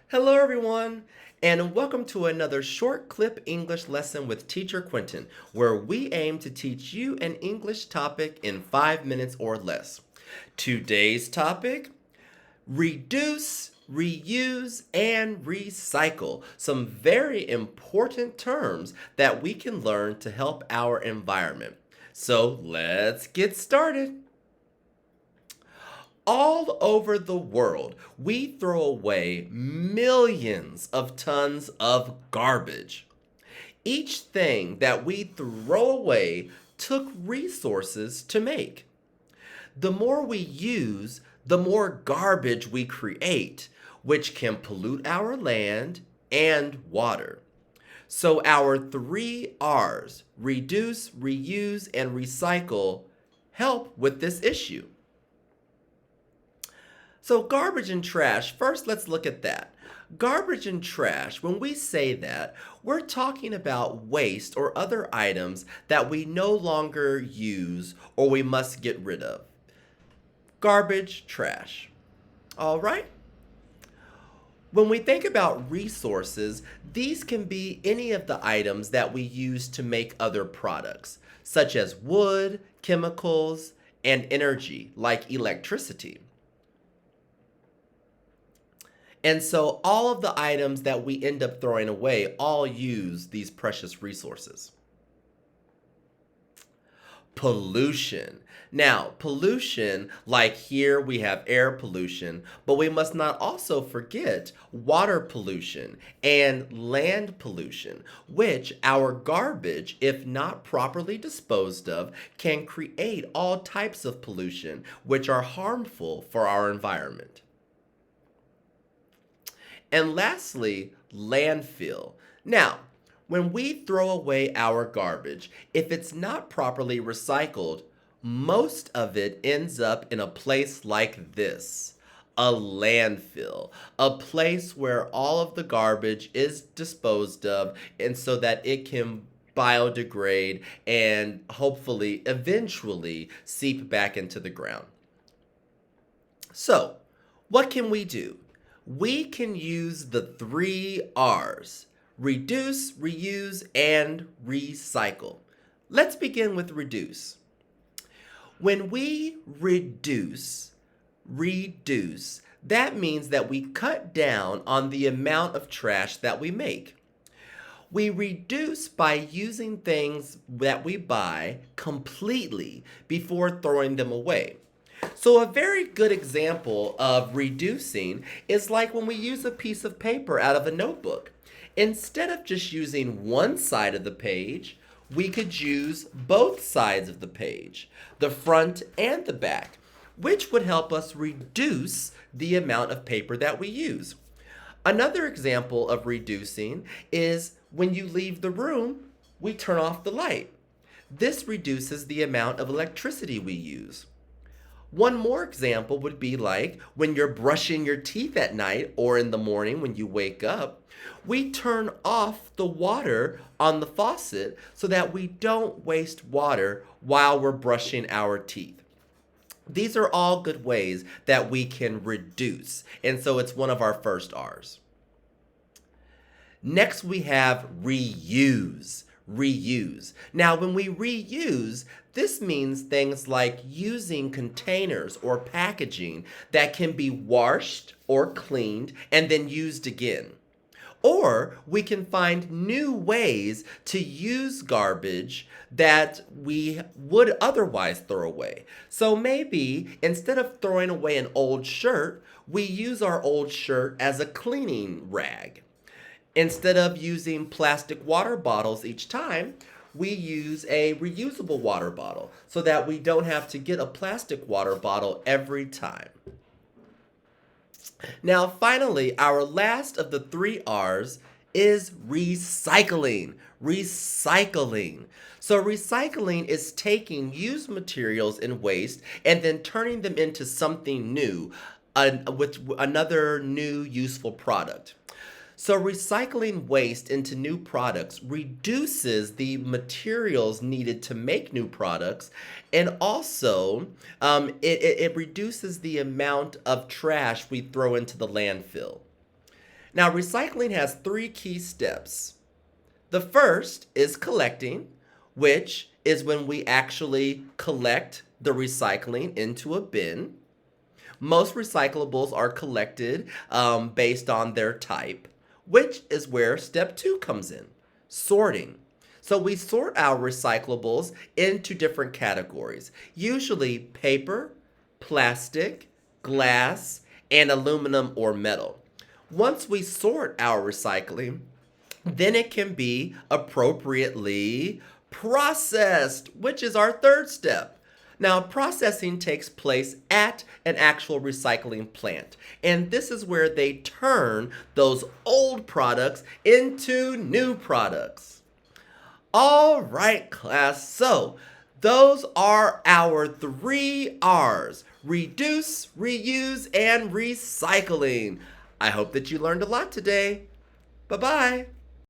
Hello, everyone, and welcome to another short clip English lesson with Teacher Quentin, where we aim to teach you an English topic in 5 minutes or less. Today's topic: reduce, reuse, and recycle. Some very important terms that we can learn to help our environment. So let's get started. All over the world, we throw away millions of tons of garbage. Each thing that we throw away took resources to make. The more we use, the more garbage we create, which can pollute our land and water. So, our three R's, reduce, reuse, and recycle, help with this issue. So, garbage and trash, first let's look at that. Garbage and trash, when we say that, we're talking about waste or other items that we no longer use or we must get rid of. Garbage, trash. All right? When we think about resources, these can be any of the items that we use to make other products, such as wood, chemicals, and energy, like electricity. And so all of the items that we end up throwing away all use these precious resources. Pollution. Now, pollution, like here we have air pollution, but we must not also forget water pollution and land pollution, which our garbage, if not properly disposed of, can create all types of pollution, which are harmful for our environment. And lastly, landfill. Now, when we throw away our garbage, if it's not properly recycled, most of it ends up in a place like this, a landfill, a place where all of the garbage is disposed of, and so that it can biodegrade and hopefully eventually seep back into the ground. So, what can we do? We can use the three R's: reduce, reuse, and recycle. Let's begin with reduce. When we reduce, that means that we cut down on the amount of trash that we make. We reduce by using things that we buy completely before throwing them away. So, a very good example of reducing is like when we use a piece of paper out of a notebook. Instead of just using one side of the page, we could use both sides of the page, the front and the back, which would help us reduce the amount of paper that we use. Another example of reducing is when you leave the room, we turn off the light. This reduces the amount of electricity we use. One more example would be like when you're brushing your teeth at night or in the morning when you wake up, we turn off the water on the faucet so that we don't waste water while we're brushing our teeth. These are all good ways that we can reduce, and so it's one of our first R's. Next, we have reuse. Reuse. Now, when we reuse, this means things like using containers or packaging that can be washed or cleaned and then used again. Or we can find new ways to use garbage that we would otherwise throw away. So maybe instead of throwing away an old shirt, we use our old shirt as a cleaning rag. Instead of using plastic water bottles each time, we use a reusable water bottle so that we don't have to get a plastic water bottle every time. Now, finally, our last of the three R's is recycling. Recycling. So, recycling is taking used materials and waste and then turning them into something new, with another new useful product. So, recycling waste into new products reduces the materials needed to make new products, and also it reduces the amount of trash we throw into the landfill. Now, recycling has three key steps. The first is collecting, which is when we actually collect the recycling into a bin. Most recyclables are collected based on their type, which is where step two comes in, sorting. So we sort our recyclables into different categories, usually paper, plastic, glass, and aluminum or metal. Once we sort our recycling, then it can be appropriately processed, which is our third step. Now, processing takes place at an actual recycling plant, and this is where they turn those old products into new products. All right, class, so those are our 3 R's: reduce, reuse, and recycling. I hope that you learned a lot today. Bye bye.